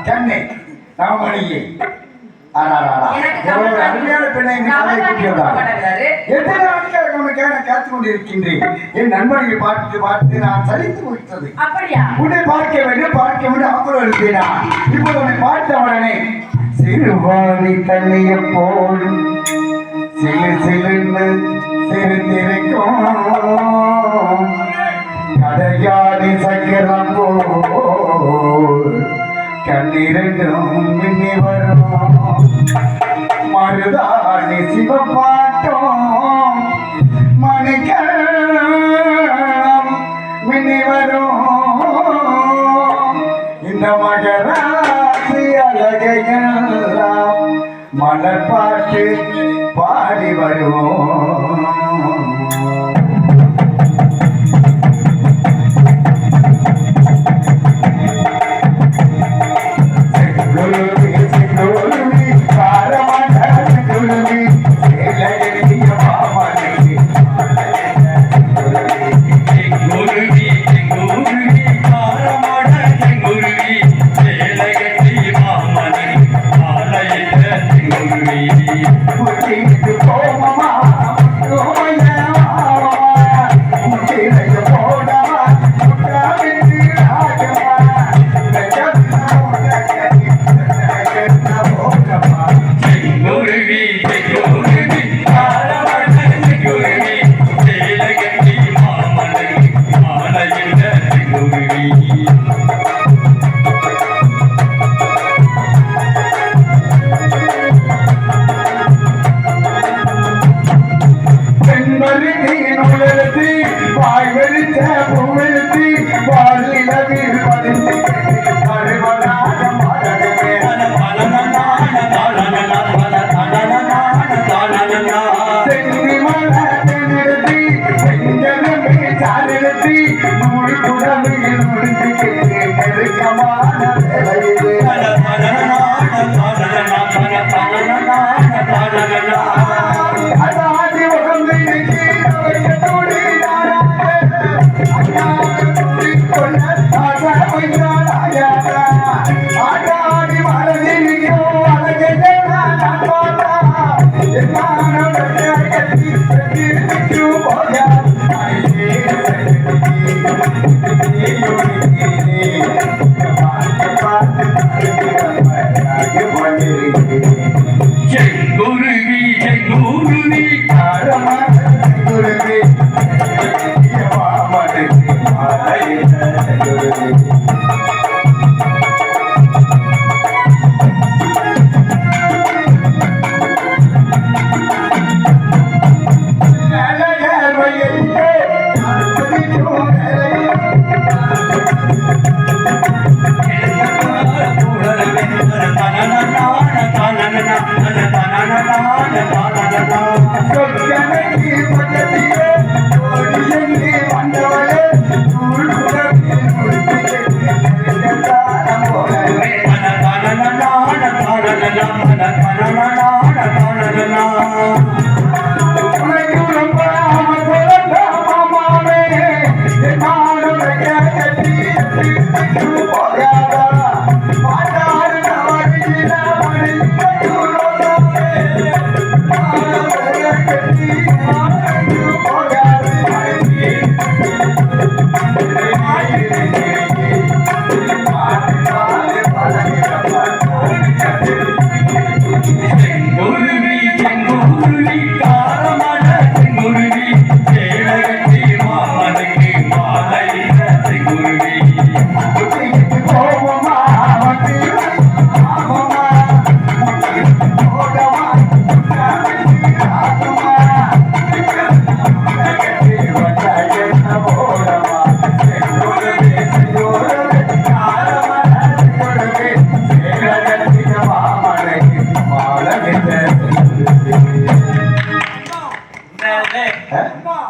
சென்னை நவமணியை அருமையான பெண்ணை கேட்டுக் கொண்டிருக்கின்றேன். என் நண்பர்களை பார்த்து பார்த்து நான் சலித்து விட்டது. உன்னை பார்க்க வேண்டும் அவ்வளவு இருப்பேனா? இப்போது உன்னை பார்த்த உடனே சிறுவாணி தண்ணிய போல் சிறு சிறுன்னு சிறுத்திருக்கும் கடையாடி சக்கரம் போல் கண்ணிரண்டும் மின்னி வரும் மருதாணி சிவப்பாட்டம் மணிக்கம் மின்னி வரும் இந்த மகராசி அழகையெல்லாம் மலர் பாட்டு பாடி வருவோம்.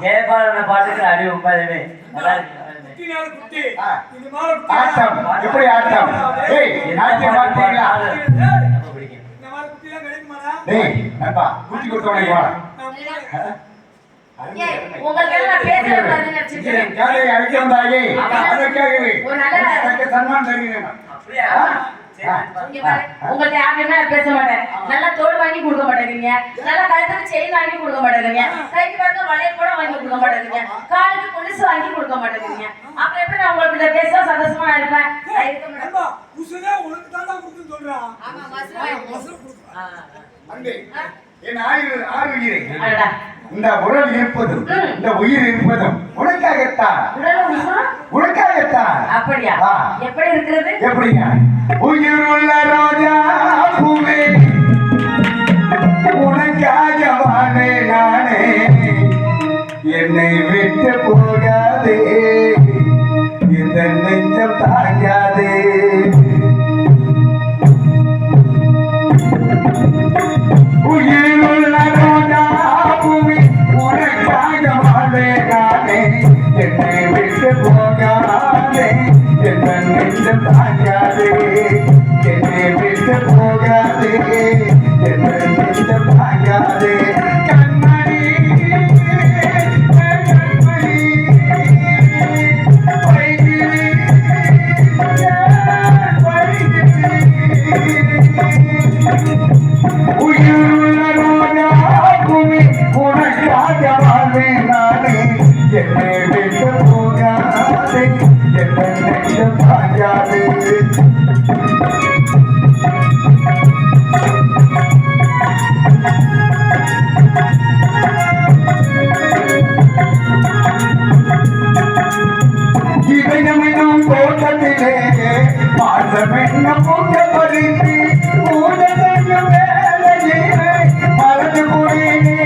ஜெயபாலன பாட்டுக்கு அறிவு உண்மையுமே ஆட்டம் எப்படி ஆட்டம் நாட்டியம் பார்த்தீங்களா? டேய் நண்பா குட்டி கொடுத்தவனை வா ஏய், உங்களுக்கு எல்லாம் நான் பேசவே கூடாதுன்னு நினைச்சிட்டேன். காலை அழைக்க வந்தாயே அதற்காகவே ஒரு நல்ல- தக்க சன்மானம் தருகிறேன். அப்படியா சரி, இங்க பாரு, உங்கள்ட்ட யாருமே பேச மாட்டேன். நல்லா தோடு வாங்கி கொடுக்க மாட்டேங்கிறீங்க, நல்லா கழுத்துக்கு செயின் வாங்கி கொடுக்க மாட்டேங்கிறீங்க, கைக்கு பாருங்க வளையல் கூட வாங்கி கொடுக்க மாட்டேங்கிறீங்க, காலுக்கு கொலுசு வாங்கி கொடுக்க மாட்டேங்கிறீங்க. அப்புறம் எப்படி நான் உங்கள்கிட்ட பேச சந்தோஷமா நான் இருப்பேன்? நான் இருக்க மாட்டேன். ஏன்பா, உசுரே உனக்கு தாண்டா கொடுத்துன்னு சொல்றான். ஆமா, வசூல் வாங்கி கொடு. உசுரு கொடுக்குறான். அன்பே, என் ஆயுயிரை அடடா. இந்த உடல் இருப்பதும் இந்த உயிர் இருப்பதும் உனக்காகத்தான் உடல உசுரும் உனக்காகத்தான். அப்படியா? ஆ. எப்படி இருக்கிறது? எப்படிங்க உயிர் உள்ள ரோஜா பூவே உனக்காக வாழே நானே என்னை விட்டு போகாதே இந்த நெஞ்சம் தாங்காதே உயிர் உள்ள ரோஜா பூவே உனக்காக வாழே நானே என்னை விட்டு போகாதே இந்த நெஞ்சம் தாங்காதே என்னை விட்டு போகாதே இந்த நெஞ்சம் தாங்காதே கண்மணி கண்மணி வைகிரி உயிருள்ள ரோஜா பூமி உனக்காக வாழ்வேன் நானே என்னை விட்டு போகாதே என்னை நெஞ்சம் தாங்காதே இதயமெனும் தோட்டத்திலே பாசமென்ன பூஜை பறித்து பூஜை செய்யும் வேலையிலே மறந்து போனேனே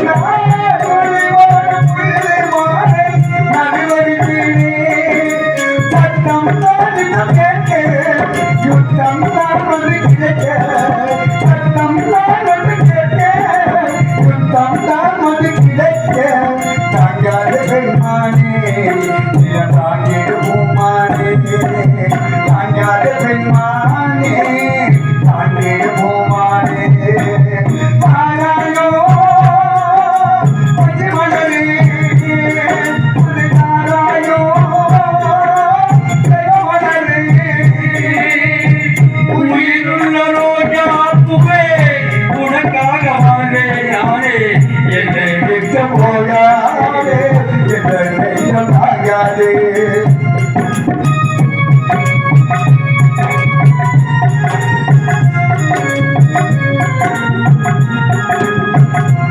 நான் ஒளிவோடு புள்ளி மாலை நடுவரித்தேனே சத்தம் தான் கேட்க யுத்தம் தான் வந்து கிடைக்க சத்தம் தான் வந்து கேட்க யுத்தம் தான் வந்து கிடைக்க தாங்காத பெண்மானே தாங்கிடுவோமானே தாங்காத பெண்மானே தாங்கிடுவோமானே பாராயோ பச்சை மலரே தாராயோ மலரே உயிருள்ள ரோஜா பூவே உனக்காக வாழ்வேன் நானே என்னை விட்டு போகாதே என்ற நெஞ்சம் தாங்காதே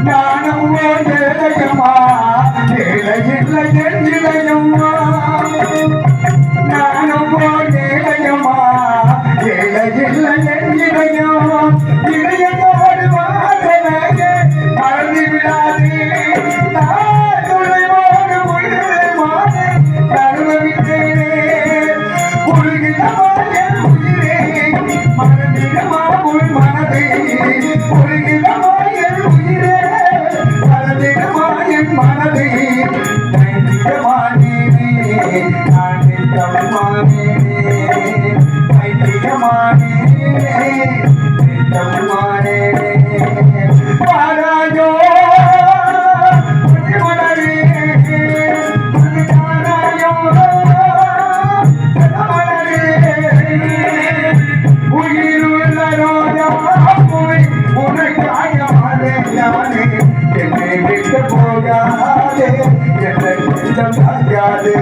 ஞானம் ஏழையம்மா ஏழையில்லை என்றிலையம்மா ஞானம் ஏழையம்மா ஏழையில்லை என்றிலையம்மா இதயத்தோடு வாசனையே மறந்து விடாதே நான் துணைவோடு உயிரை மாறே தருவவிட்டேனே உருகிடமா என் உயிரே மறந்திடமா உன் மனதே உருகிடமா என் உயிரே மறந்திடமா என் மனதே தைரியமா நீனே நான் நித்தமானேனே தைரியமா நீனே நித்தமானேனே பாராயோ மலரே தாராயோ மலரே உயிருள்ள ரோஜா பூவே உனக்காக வாழ்வேன் நானே என்னை விட்டு போகாதே என்னை நெஞ்சம் தாங்காதே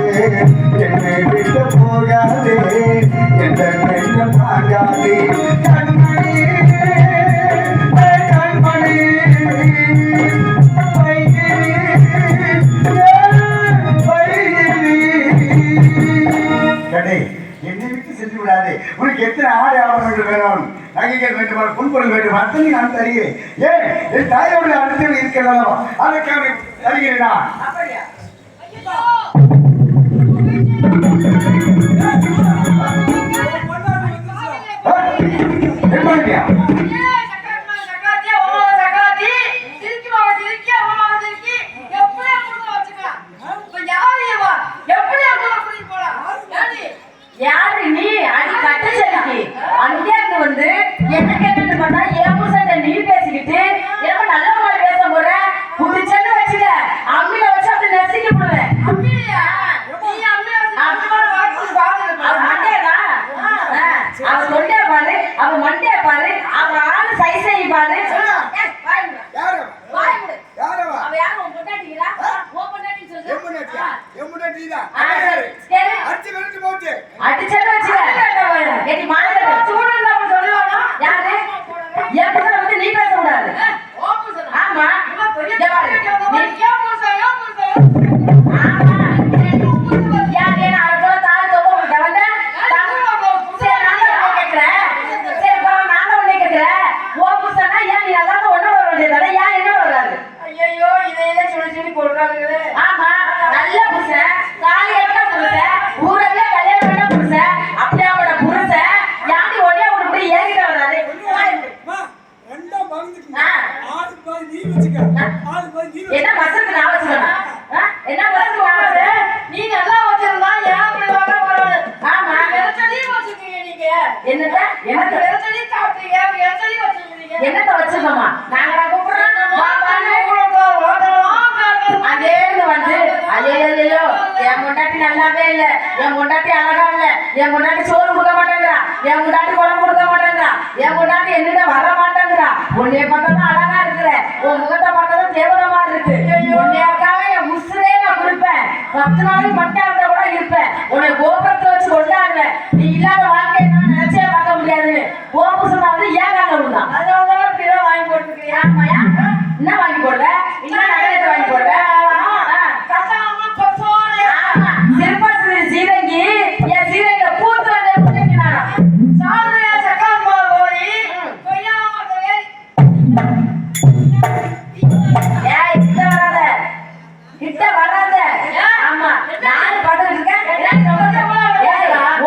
என்னை விட்டு போகாதே என்னை நெஞ்சம் தாங்காதே கண்மணி கண்மணி வைகிரி கடை என்னை விட்டு சென்று விடாதே உனக்கு எத்தனை ஆடை ஆபரணங்கள் வேணும் நகைகள் வேண்டுமா புன்பொருள் வேண்டுமா அத்தனை நான் தருகிறேன் ஏன் என் தாயோட அடுத்தது இருக்கிறதோ அதற்காக தருகிறேன் நான் அப்படியா? எப்படியா ஏய், சக்கராத்தி, ஓமாவ சக்கராத்தி, சிரிக்கி மாவ சிரிக்கி, ஓமாவ சிரிக்கி, எப்படியா கொடுத்து வச்சுக்கலாம்? இப்ப யாரு இவ? எப்படியா கூட்டிட்டு போலாம்? ஏடி? யாரு நீ? அடி கட்ட செடிக்கு. அங்கே இருந்து வந்து என்ன கேட்டுட்டு பார்த்தா என் புருஷன்ட்ட நீ பேசிக்கிட்டு, என்னமோ நல்லவங்கள பேச போற, புடிச்சேன்னு வச்சுக்க. ஐயோ என் முண்டாட்டி நல்லாவே இல்ல, என் முண்டாட்டி அழகா இல்ல, என் முண்டாட்டி சோறு கொடுக்க மாட்டேங்கிறா, என் முண்டாட்டி குழம்பு கொடுக்க மாட்டேங்கிறா, என் முண்டாட்டி என்னிட்ட வர மாட்டேங்கிறா. உன்னைய பார்த்தா அழகா இருக்கிற, உன் முகத்தை பார்த்தா தேவதமா இருக்கு. உன்னையாக்காக என் உசுரே நான் கொடுப்பேன், 10 நாளைக்கு மட்டும் அந்த கூட இருப்பேன். உன்னை கோபுரத்துல வச்சு கொண்டாடுவேன். நீ இல்லாத வாழ்க்கையை நான் நினைச்சே பார்க்க முடியாதுன்னு கோபுரம் சொன்னாவது ஏன் கால விடலாம். அதனால இப்படிதான் வாங்கி போட்டுருக்கியா? ஆமாயா, என்ன வாங்கி போடுற? என்ன நகரத்தை வாங்கி போடுற? சீரங்கி என் சீரங்க பூத்து வந்து சாதுரையா சக்காம்பா போய் கிட்ட வராத. ஆமா, நான் பார்த்துட்டு இருக்கேன்.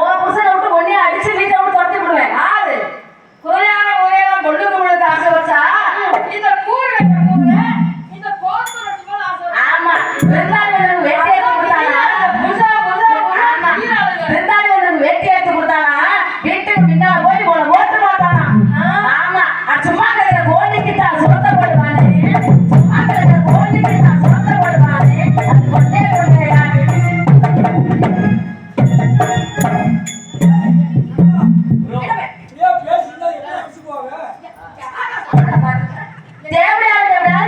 உன் புருஷனை விட்டு ஒன்னே அடிச்சு வீட்டை விட்டு துரத்தி விடுவேன். ஆறு குறையான உரையெல்லாம் கொள்ளுக்கு முழுக்க ஆசை வச்சா இந்த கூழ் வைக்க கூழ இந்த போக்கு ஆசை. ஆமா, விருந்தாளிகளுக்கு வேட்டி எடுத்து கொடுத்தாங்க. விருந்தாளிகளுக்கு வேட்டி எடுத்து கொடுத்தாங்க. வீட்டுக்கு பின்னால போய் உன ஓட்டு மாட்டானா? ஆமா, சும்மா கிடைக்கிற கோழிக்கு தான் சுரத்த போடுவானே, சும்மா கிடைக்கிற கோழிக்கு தான் சுரத்த போடுவானே. அது கொண்டே கொண்டேயா ஏன் பேசுறதா எப்படி அடிச்சுக்குவாங்க? தேவடியால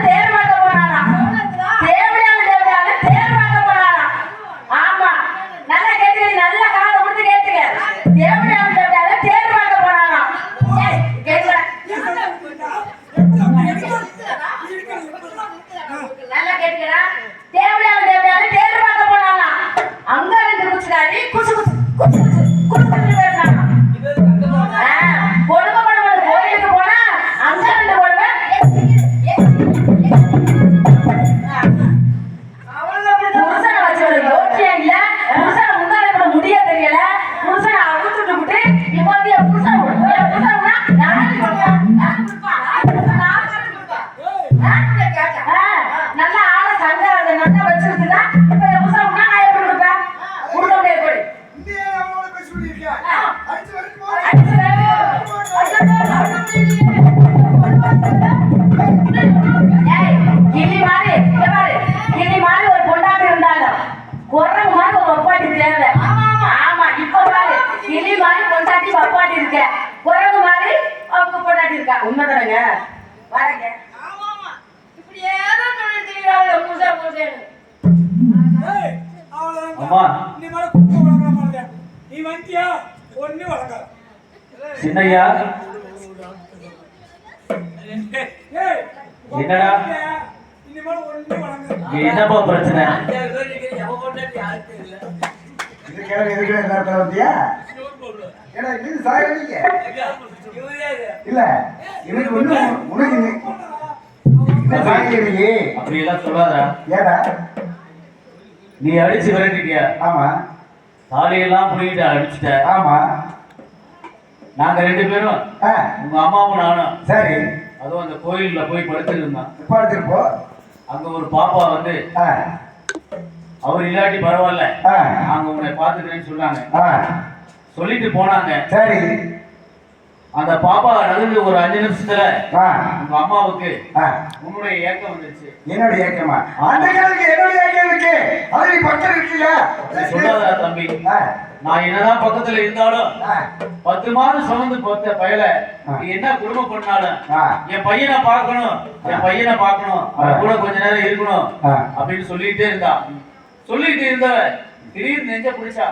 தேர் வாங்க போனானா? தேவடியால தேர் வாங்க போனானா? ஆமா, நல்லா கேட்டுக்க, நல்ல காதை கொடுத்து கேட்டுக்க. தேவடியால தேர் வாங்க போனானா? கேட்கல, நல்லா கேட்டுக்கடா. தேவடியால தேர் வாங்க போனானா? அங்க 2 குச்சிக்காரி குசு குசு குசு குசு குசு குசு பேசுறாங்க. கொடுமை கொடுமை கோயிலுக்கு போனா அங்க 2 கொடுமை. புருஷனை வச்சு யோசியம் இல்ல, புருஷனை முந்தானை கூட முடிய தெரியல, புருஷனை அவுத்துட்டு விட்டு இப்ப வந்து என் புருஷன் நல்லா ஆள சங்காரத நல்லா வச்சிருந்தா இப்ப என் புருஷன் நான் எப்படி கொடுப்பேன்? கொடுக்க முடியாது. போய் இந்தியா அவளோட பேசி சொல்லியிருக்கியா? அடிச்சு வரைக்கும் போ. கிளி மாதிரி கிளி மாதிரி ஒரு பொண்டாட்டி இருந்தாலும் குரங்கு மாதிரி ஒரு ஒப்பாட்டி தேவை. ஆமா, இப்ப பாரு கிளி மாதிரி பொண்டாட்டி ஒப்பாட்டி இருக்க, குரங்கு மாதிரி அவங்க பொண்டாட்டி இருக்கா. உண்மைதானங்க? பாருங்க. ஏய், அவ்வளவுதான். அம்மா. இனிமேல குடும்ப வழங்க மாட்டேன். நீ வந்தியா ஒண்ணு வழங்காத. சின்னையா ஏய், என்னடா? இனிமேல ஒண்ணு வழங்காத. என்னப்பா பிரச்சனை? இதுக்காக எதுக்கு நேரத்தில் வந்தியா? ஏன்னா இது சாயலிங்க இல்ல, எனக்கு ஒண்ணு உனக்கு இந்த சாயலியே அப்படி எல்லாம் சொல்லாதா. ஏடா? நீ அடிச்சு விரட்டிட்டியா? ஆமா தாலியெல்லாம் புடிக்கிட்டு அடிச்சுட்ட. ஆமா. நாங்க 2 பேரும் உங்க அம்மாவும் நானும் சரி, அதுவும் அந்த கோயில்ல போய் படுத்துட்டு இருந்தோம். பார்த்துருப்போ. அங்க ஒரு பாப்பா வந்து அவர் இல்லாட்டி பரவாயில்ல, நாங்க உன்னை பாத்துக்கிறேன்னு சொன்னாங்க. சொல்லிட்டு போனாங்க. சரி, அந்த பாப்பா நடந்து ஒரு 5 நிமிஷத்துல உங்க அம்மாவுக்கு ஆ, உன்னுடைய ஏக்கம் வந்துருச்சு. என்னுடைய ஏக்கமா? அந்த காலத்துக்கு என்னுடைய ஏக்கம் இருக்கு. அது நீ பக்கம் இருக்கியா? சொல்லாதா தம்பி? நான் என்னதான் பக்கத்துல இருந்தாலும் 10 மாதம் சுமந்து பார்த்த பயல நீ என்ன குடும்பம் பண்ணாலும் என் பையனை பார்க்கணும், என் பையனை பார்க்கணும், அவன் கூட கொஞ்ச நேரம் இருக்கணும் அப்படின்னு சொல்லிட்டே இருந்தான். சொல்லிட்டு இருந்தவ திடீர்னு நெஞ்ச பிடிச்சா.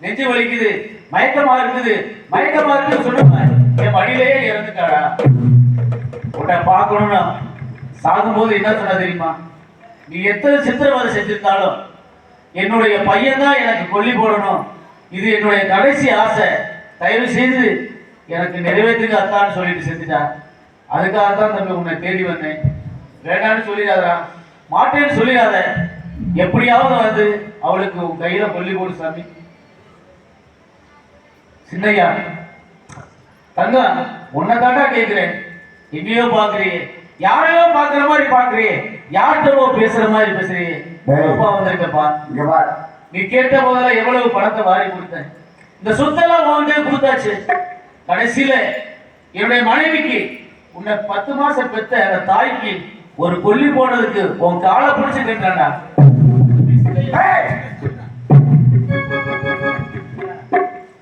நெஞ்சு வலிக்குது, மயக்கமா இருக்குன்னு சொல்லுங்க. என் மடியிலேயே இறந்துட்டாடா. உன்னை பார்க்கணும்னா சாகும்போது என்ன சொன்ன தெரியுமா? நீ எத்தனை சித்திரவதை செஞ்சிருந்தாலும் என்னுடைய பையன் தான் எனக்கு கொல்லி போடணும், இது என்னுடைய கடைசி ஆசை, தயவு செய்து எனக்கு நிறைவேற்றுங்க அத்தான்னு சொல்லிட்டு செஞ்சுட்டா. அதுக்காகத்தான் தம்பி உன்னை தேடி வந்தேன். வேண்டான்னு சொல்லிடாதா, மாட்டேன்னு சொல்லிடாத. எப்படியாவது வந்து அவளுக்கு உன் கையில கொல்லி போடு சாமி. சின்னையா தங்கம், உன்னை தாண்டா கேட்கிறேன். எங்கேயோ பாக்குறியே, யாரையோ பாக்குற மாதிரி பாக்குறியே, யார்கிட்டவோ பேசுற மாதிரி பேசுறியே. வந்திருக்கப்பா, நீ கேட்ட போதெல்லாம் எவ்வளவு பணத்தை வாரி கொடுத்தேன். இந்த சொத்தெல்லாம் வாங்க கொடுத்தாச்சு. கடைசியில என்னுடைய மனைவிக்கு உன்னை 10 மாசம் பெத்த அந்த தாய்க்கு ஒரு கொல்லி போனதுக்கு உன் காலை பிடிச்சு கேட்டாண்டா. ஏய்,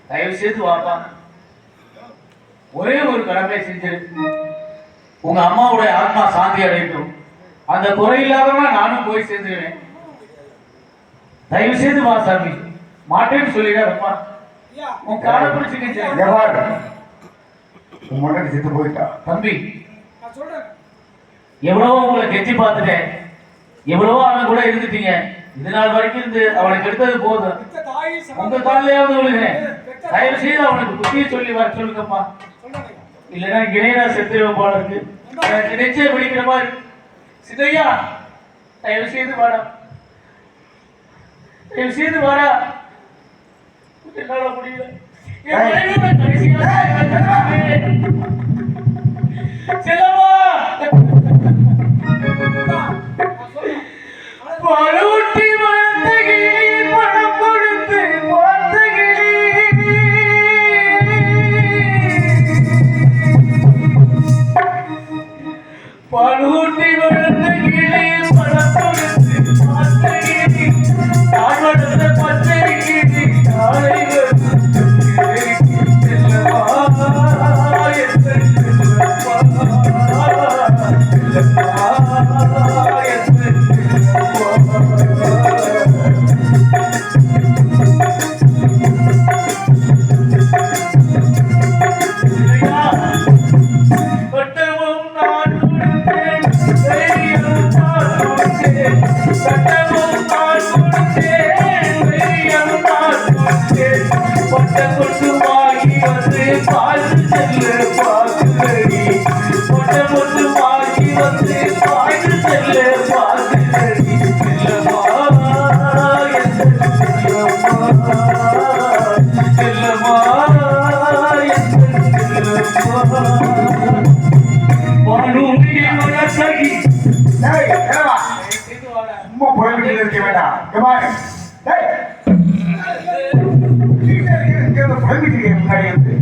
தயவு செய்து வாப்பா. ஒரே ஒரு கடமை செஞ்சிரு. உங்க அம்மாவுடைய ஆத்மா சாந்தி அடையட்டும். அந்த குறையில்லாதவன் நானும் போய் சேர்ந்துருவேன். தயவு செய்து வா சாமி. மாட்டேன்னு சொல்லிடாதப்பா. ஐயா, உன் காலை பிடிச்சிக்கிச்சு. இங்க பாரு. உன் முன்னாடி செத்து போயிட்டா. தம்பி, நான் சொல்றேன். எவ்வளவோ உங்களை கெட்டி பார்த்துட்டேன். எவ்வளவோ அவன் கூட இருந்துட்டீங்க. இது நாள் வரைக்கும் இருந்து அவனுக்கு எடுத்தது போதும். பெத்த தாய் உங்க சமம். காலையாவது விழுகிறேன். தயவு செய்து அவனுக்கு புத்தியை சொல்லி வர சொல்லுங்கப்பா. சொல்றேன் ஐயா. இல்லைன்னா இணையனா செத்துருவேன் போல இருக்கு. எனக்கு நினைச்சே பிடிக்கிற மாதிரி. சிதையா, தயவு செய்து வாடா. தயவு செய்து வாடா. என்னால முடியல. என் மனைவியோட கடைசியா செல்லம்மா. நான் சொல்றேன். பாலூட்டி வளர்த்த கிளி, பணம் கொடுத்து பார்த்த கிளி. பாலூட்டி வளர்த்த கிளி, பணம் கொடுத்து பார்த்த கிளி. நான் வளர்த்த பச்சை கிளி, நாளை வரும் செல்லம்மா, என் செல்லம்மா, செல்லம்மா, என் சட்டமும் நான் கொடுத்தேன், தைரியம் நான் கொடுத்தேன். சட்டமும் நான் கொடுத்தேன், தைரியம் நான் கொடுத்தேன். பட்ட கொட்டு வாங்கி வந்து பார்த்து செல்லு பார்க்குறடி. பட்ட கொட்டு வாங்கி வந்து பார்த்து செல்லு பார்க்குறடி. செல்லம்மா, என் செல்லம்மா, செல்லம்மா, என் செல்லம்மா. வானூரி மனசகி. ஏய், ஏவா. சும்மா புலம்பிட்டு இருக்க வேண்டாம். இங்க பாரு. ஏய். இங்க வந்து புலம்பிட்டு இருக்க முன்னாடி இருந்து.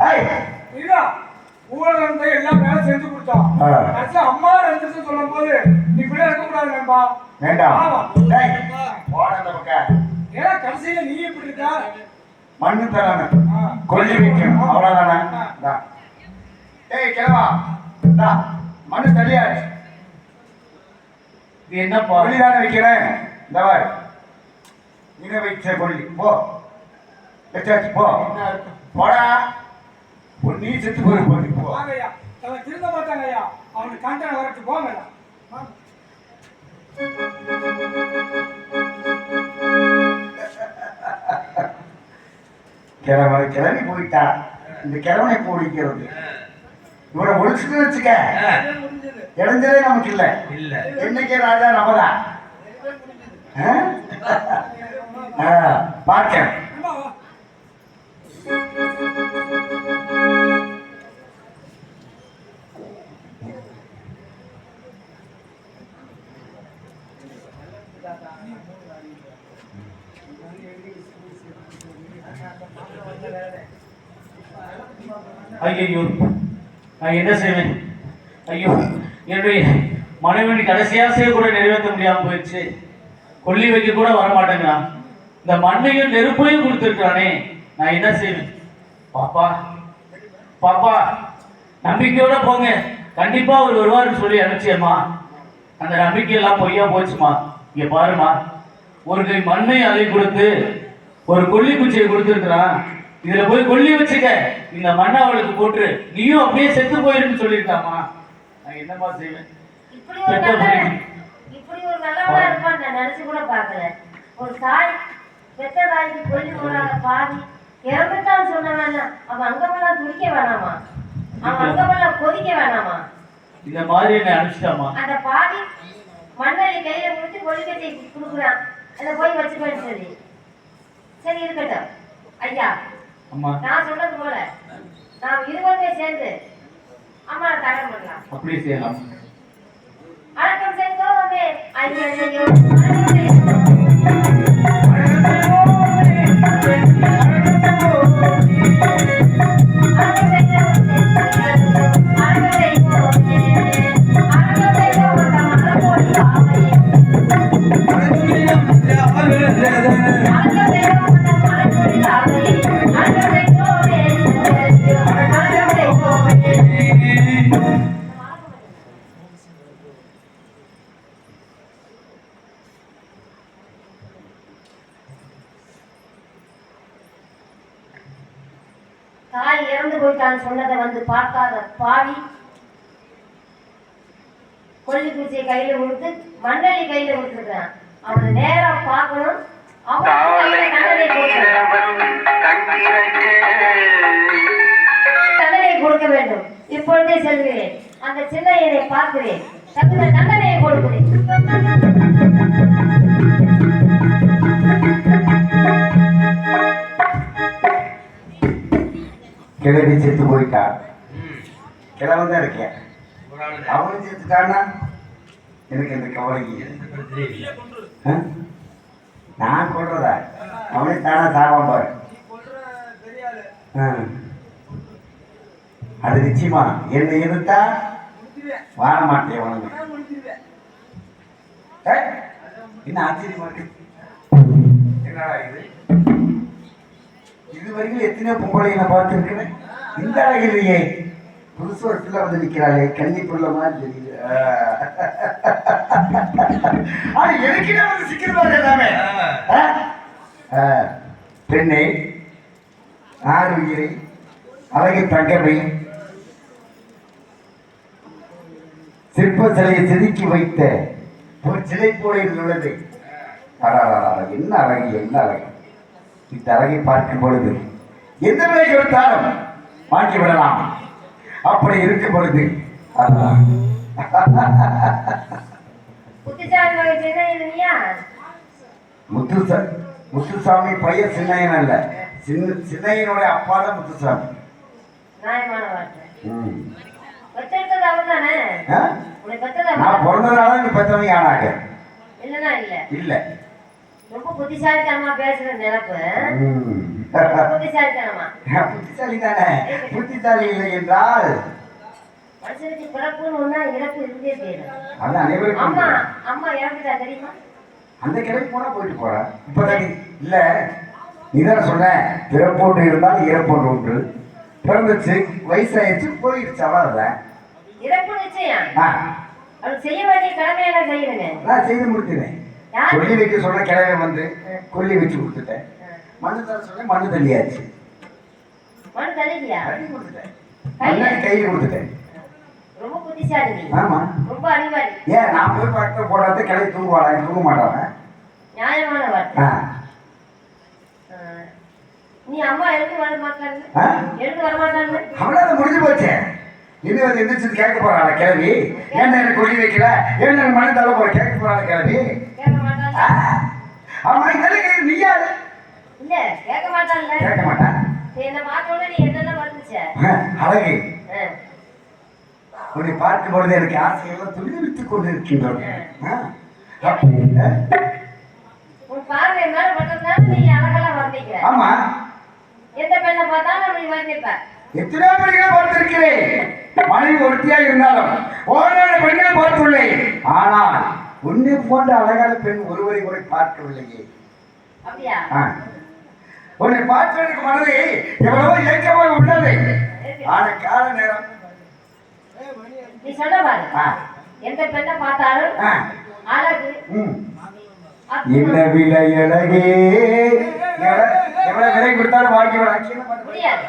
ஏய். ஐயா, ஊழல் எல்லாம் வேலை செஞ்சு கொடுத்தான். ஆ. கடைசியா அம்மா 2 நிமிஷம் சொல்லும் போது நீ இப்படியே இருக்கக்கூடாது நண்பா. வேண்டாம். ஆமா. ஏய், போடா அந்த பக்கம். ஏன்னா கடைசியில நீ இப்படி இருக்கா? மண்ணு தரானு. ஆ. கொல்லி வைக்கணும். அவ்வளவுதானே? ஆ. இந்தா. ஏய், கிழவா. இந்தா, மண்ணு தள்ளியாச்சு. இது என்னப்பா? கொல்லி தானே வைக்கிறேன். இந்த பாரு. இன வைச்ச கொல்லி. போ. வச்சாச்சு, போ. என்ன அர்த்தம்? போடா. நீ செத்து போய் போட்டு போ. வாங்க ஐயா, அவன் திருந்த மாட்டாங்க ஐயா. அவனுக்கு கண்டன வரட்டு போங்க ஐயா. வாங்க. கிளம்பி போயிட்டா. இந்த கிழவனை போடிக்கிறது இவரை ஒழிச்சுட்டு வச்சுக்க. முடிஞ்சது. இடைஞ்சலே நமக்கு இல்ல. இல்ல. என்னைக்கு ராஜா நம்மதான். பார்க்க நண்பா, வா. ஐயோ, நான் என்ன செய்வேன்? ஐயோ, என்னுடைய மனைவி கடைசி ஆசையை கூட நிறைவேற்ற முடியாம போயிடுச்சு. கொல்லி வைக்க கூட வரமாட்டேங்கிறான். இந்த மண்ணையும் நெருப்பையும் கொடுத்துருக்கானே, நான் என்ன செய்வேன்? பாப்பா, பாப்பா, நம்பிக்கையோட போங்க, கண்டிப்பா அவர் வருவாருன்னு சொல்லி அனுப்பிச்சேம்மா. அந்த நம்பிக்கையெல்லாம் பொய்யா போச்சுமா. இங்க பாருமா, ஒரு கை மண்ணை அள்ளி கொடுத்து ஒரு கொல்லி குச்சியை கொடுத்துருக்கிறான். இதுல போய் கொல்லி வச்சுக்க, இந்த மண்ணை அவளுக்கு போட்டு நீயும் அப்படியே செத்து போயிருன்னு சொல்லியிருக்காமா. நான் என்னமா செய்வேன்? இப்படி ஒரு நல்லவனா இருப்பான்னு நான் நினைச்சு கூட பார்க்கல. ஒரு தாய் பெத்த தாய்க்கு கொல்லி போடாத பாதி இறந்துட்டான்னு சொன்னவன் அவன் அங்கமெல்லாம் துடிக்க வேணாமா? அவன் அங்கமெல்லாம் கொதிக்க வேணாமா? இந்த மாதிரி என்ன அனுப்பிச்சிட்டாமா. அந்த பாதி மண்ணலி கையில முடிச்சு கொல்லிக்கட்டை கொடுக்குறான். அதை போய் வச்சுக்கன்னு சொல்லி சரி இருக்கட்டும் ஐயா. அம்மா, நான் சொன்னது போல நாம் இருவருமே சேர்ந்து அம்மாவை தகவல் பண்ணலாம். அப்படியே செய்யலாம். அடக்கம் செய்தோமே ஐயா செய்யும் அடக்கம் செய்தோம். அடக்கம் தாய் இறந்து போயிட்டான்னு சொன்னதை வந்து பார்க்காத பாவி கொல்லி பூச்சியை கையில கொடுத்து மண்ணலி கையில கொடுத்துருக்கான். அவனை நேரா பார்க்கணும். தண்டனையை கொடுக்க வேண்டும். இப்பொழுதே செல்கிறேன். அந்த சின்னையனை பார்க்கிறேன். தகுந்த தண்டனையை கொடுக்கிறேன். கிழவி செத்து போயிட்டா. கிழவன் தான் இருக்கேன். அவனும் செத்துட்டான்னா எனக்கு இந்த கவலை நான் கொள்றதா அவனே தானா சாவான் பாரு. அது நிச்சயமா என்னை எதிர்த்தா வாழ மாட்டேன். உனக்கு என்ன ஆச்சரியமா இருக்கு? என்னடா இது? இது வரைக்கும் எத்தனையோ பொம்பளை நான் பார்த்துருக்கிறேன். இந்த அழகு இல்லையே. புதுசு ஒரு பிள்ளை வந்து நிற்கிறாளே, கன்னி பிள்ளை மாதிரி தெரியுது. ஆனா எனக்குனே வந்து சிக்கிறதா எல்லாமே. பெண்ணை ஆறு உயிரை அழகு தங்கமை சிற்ப சிலையை செதுக்கி வைத்த ஒரு சிலை போல இது உள்ளது. என்ன அழகு, என்ன அழகு! இந்த அழகை பார்க்கும் பொழுது எந்த விலை கொடுத்தாலும் வாங்கி விடலாம். அப்படி இருக்கும் பொழுது முத்துசாமி பையன் சின்னையன் அல்ல, சின்னையனுடைய அப்பா தான் முத்துசாமி. நான் பிறந்ததுனால நீ பெற்றவங்க ஆனாங்க இல்ல. ரொம்ப புத்திசாலித்தனமா பேசுற நினைப்பு. புத்திசாலித்தனமா புத்திசாலி தானே. புத்திசாலி இல்லை என்றால் மனுஷனுக்கு பிறப்புன்னு ஒண்ணா இறப்பு இருந்தே போயிடும். அது அனைவருக்கும். அம்மா அம்மா இறந்துட்டா தெரியுமா? அந்த கிழமை போனா போயிட்டு போற. இப்பதான் இல்ல நீதான் சொன்ன பிறப்போன்று இருந்தால் இறப்போன்று ஒன்று. பிறந்துச்சு, வயசாயிடுச்சு, போயிடுச்சு. அவ்வளவுதான். இறப்பு நிச்சயம். அது செய்ய வேண்டிய கடமையெல்லாம் செய்யணுங்க. நான் செய்து முடிச்சினேன். கொல்லி வைக்க சொன்ன கிழமை வந்து கொல்லி வச்சு கொடுத்துட்டேன். மண்ணு தர சொன்ன மண்ணு தள்ளியாச்சு. மண்ணு தள்ளியா? தள்ளி கொடுத்துட்டேன். மண்ணு கையில் கொடுத்துட்டேன். ரொம்ப புத்திசாலி. ஆமா, ரொம்ப அறிவாளி. ஏன் நான் போய் பக்கத்துல போடாத கிளை தூங்குவாடா? தூங்க மாட்டாங்க. நியாயமான வார்த்தை. நீ அம்மா எழுந்து வர மாட்டாங்க, எழுந்து வர மாட்டாங்க. அவளால முடிஞ்சு போச்சு. இன்னும் வந்து எந்திரிச்சு கேட்க போறாளா கிளவி? என்ன எனக்கு கொல்லி வைக்கல, என்ன மண்ணு தள்ள போற கேட்க போறாளா கிளவி? கேட்க மாட்டாங்க. ஆமா, இதெல்லாம் நீ யாரு? இல்ல கேட்க மாட்டான்ல. கேட்க மாட்டான். என்ன பார்த்தோன்னே நீ என்னென்ன வந்துச்ச? அழகு. உன்னை பார்க்கும் பொழுது எனக்கு ஆசையெல்லாம் துளிர்வித்துக் கொண்டு இருக்கின்றன. உன் பார்வை மேல பட்டதுனால நீ அழகெல்லாம் வர்ணிக்கிற. ஆமா, எந்த பெண்ணை பார்த்தாலும் நீ வர்ணிப்ப. எத்தனை பெண்களை பார்த்திருக்கிறேன். மனைவி ஒருத்தியா இருந்தாலும் ஓரான பெண்களை பார்த்துள்ளேன். ஆனால் உன்னை போன்ற அழகான பெண் ஒருவரை கூட பார்க்கவில்லையே. அப்படியா? உன்னை பார்ப்பதற்கு மனதை எவ்வளவோ ஏக்கமாக உள்ளது. ஆன கால நேரம் நீ சொல்ல பாரு. எந்த பெண்ணை பார்த்தாலும் அழகு. என்ன விலை அழகே, எவ்வளவு விலை கொடுத்தாலும் வாங்கி முடியாது.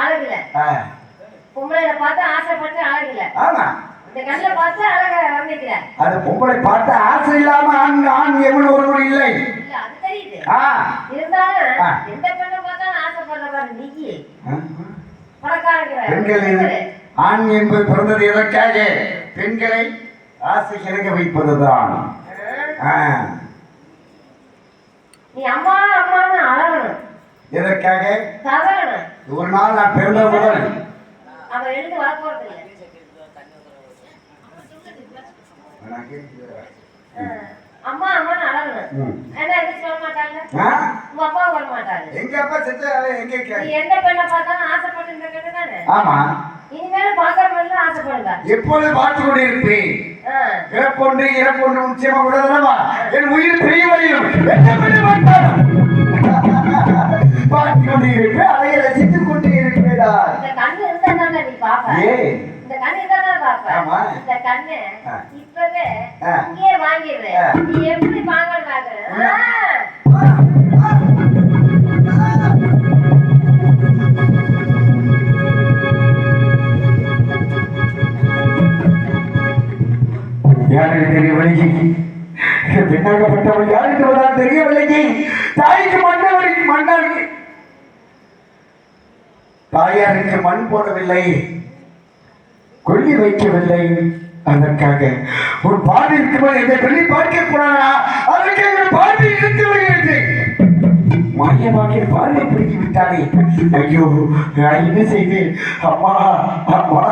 அழகுல பொம்பளைல பார்த்து ஆசைப்பட்டு அழகுல. ஆமா, இந்த கண்ணுல பார்த்து அழக வர்ணிக்கிற. அது பொம்பளை பார்த்து ஆசை இல்லாம ஆண் எவ்வளவு ஒருவர் இல்லை. இல்ல அது தெரியுது. இருந்தாலும் எந்த பெண்ணை பார்த்தாலும் ஆசைப்படுற பாரு நீ. பெண்கள் ஆண் என்பது பிறந்தது எதற்காக? பெண்களை ஆசை இறங்க வைப்பதுதான். நீ அம்மா அம்மான்னு அழகணும். எதற்காக? தவறணும். ஒரு நாள் நான் பிறந்த முதல் அவன் எழுந்து வர போறது இல்லை. அம்மா அம்மான்னு அழகணும். என்ன எதுக்கு சொல்ல மாட்டாங்க? உங்க அப்பா வர மாட்டாங்க. எங்க அப்பா செத்து எங்க? நீ எந்த பெண்ணை பார்த்தாலும் ஆசைப்பட்டு இருக்க தானே? ஆமா, இனிமேல பார்க்காம ஆசைப்படுங்க. எப்பொழுது பார்த்து கொண்டு இருப்பேன். இறப்பொன்று இறப்பொன்று நிச்சயமா விடுதலமா என் உயிர் பிரிவதையும் என்ன பண்ண மாட்டான் பார்த்து கொண்டு இருப்பேன் அதை ரசித்துக் கொண்டு இருப்பேடா. இந்த கண்ணு இருந்தா தானே நீ பாப்ப. ஏன் இந்த கண்ணு இருந்தா தான் பாப்ப. ஆமா. இந்த கண்ணு இப்பவே இங்கே வாங்கிடுறேன். நீ எப்படி வாங்கணும் பாக்குற? யாருக்கு தெரியவில்லை பெண்ணாகப்பட்டவள் யாருக்கு வந்தால் தெரியவில்லை. தாய்க்கு மன்னவருக்கு மன்னருக்கு தாயாருக்கு மண் போடவில்லை, கொல்லி வைக்கவில்லை. அதற்காக ஒரு பாடி இருக்கும்போது எந்த பெண்ணை பார்க்க கூடாதா? அதற்காக பாடி இருந்து வருகிறது. மாயமாக பார்வை பிடித்து விட்டானே. ஐயோ நான் என்ன செய்வேன்? அம்மா அம்மா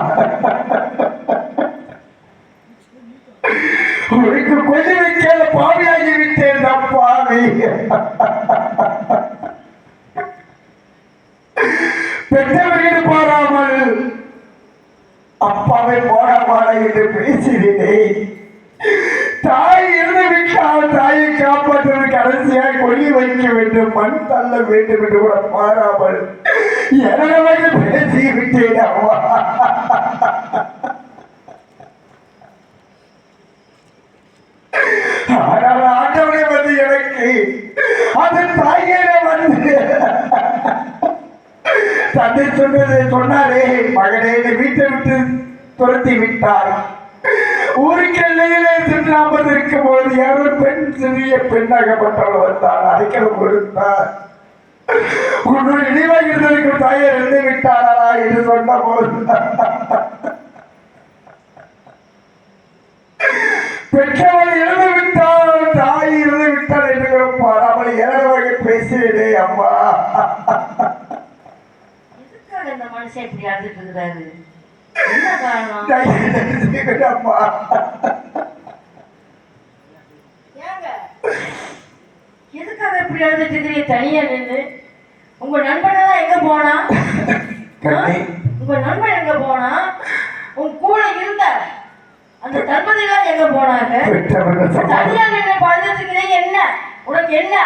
உனக்கு கொல்லி வைக்காத பாவியாகி விட்டேன். பாவி பெற்றவர்கள் பாராமல் அப்பாவை போட என்று பேசினே. தாய் இருந்து விட்டால் தாயை காப்பாற்றுவது கடைசியாக கொல்லி வைக்க வேண்டும், மண் தள்ள வேண்டும் என்று கூட பாராமல் எனவே பேசி விட்டேன். அம்மா ஆனால் ஆண்டவனே வந்து எனக்கு அந்த தாயிலே வந்து தந்தை சொன்னாரே, மகனே வீட்டை விட்டு துரத்தி விட்டார். ஊருக்கு எல்லையிலே சென்று இருக்கும் போது யாரோ பெண் சிறிய பெண்ணாகப்பட்டவள் வந்தார். அடைக்கலம் கொடுத்தார். உன்னுடைய நினைவாக இருந்திருக்கும் தாயை இருந்து விட்டாரா என்று சொன்ன போது பெற்றவள் இறந்து விட்டால் தாய் இறந்து விட்டாள் என்று அவளை ஏழை பேசினே. அம்மா இந்த மனுஷன் இப்படி அழுதுட்டு இருக்கிறாரு, என்ன காரணம்? அம்மா எதுக்காக இப்படி அழுதுட்டு இருக்கிறீங்க தனியா நின்று? உங்க நண்பனெல்லாம் எங்க போனா? உங்க நண்பன் எங்க போனா? உன் கூட இருந்த அந்த தம்பதிகள் எங்க போனாங்க? தனியா நின்று பழுதுட்டு இருக்கிறீங்க, என்ன உனக்கு என்ன?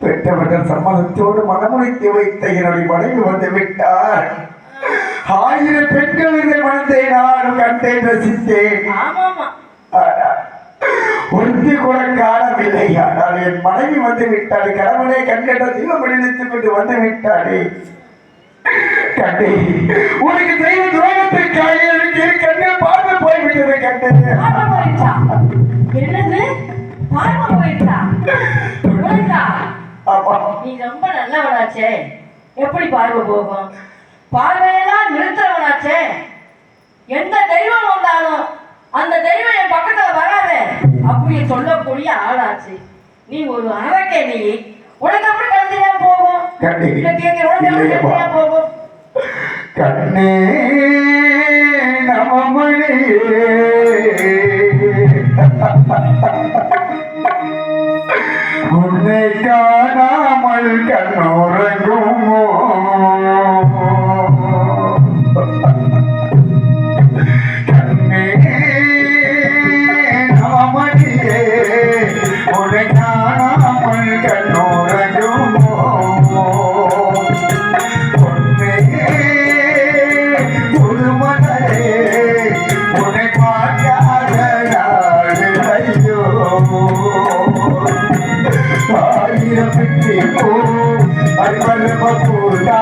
பெற்றவர்கள் சம்மதத்தோடு மனமுடித்து வைத்த என்னுடைய மனைவி வந்து விட்டார். 1000 பெண்கள் இதை மனத்தை நானும் கண்டேன், ரசித்தேன். ஒருத்தி கூட காணவில்லை. ஆனால் என் மனைவி வந்து விட்டாள். கணவனை கண்கண்ட தீபம் நினைத்துக் கொண்டு வந்து விட்டாளே. கண்டே உனக்கு தெய்வ துரோகத்திற்காக எனக்கு கண்ணே பார்த்து போய்விட்டது. கண்டது என்னது பார்வை போயிட்டா? நீ ரொம்ப நல்லவனாச்சே, எப்படி பார்வை போகும்? பார்வையெல்லாம் நிறுத்துறவனாச்சே. எந்த தெய்வம் வந்தாலும் அந்த தெய்வம் என் பக்கத்துல வராது அப்படி சொல்லக்கூடிய ஆளாச்சு. நீ ஒரு அரக்கே. நீ உனக்கு அப்படி கண்டியா போகும்? போகும் கண்ணே நமமணியே உன்னை காணாமல் கண்ணோரங்குமோ? கண்ணே நமமணியே உன்னை காணாமல் கண்ணோரங்குமோ? பொன்னே புதுமணலே உன்னை பார்க்காத நாடு ஐயோ. 1000 பெட்டி பூ அறிவல்ல பூதா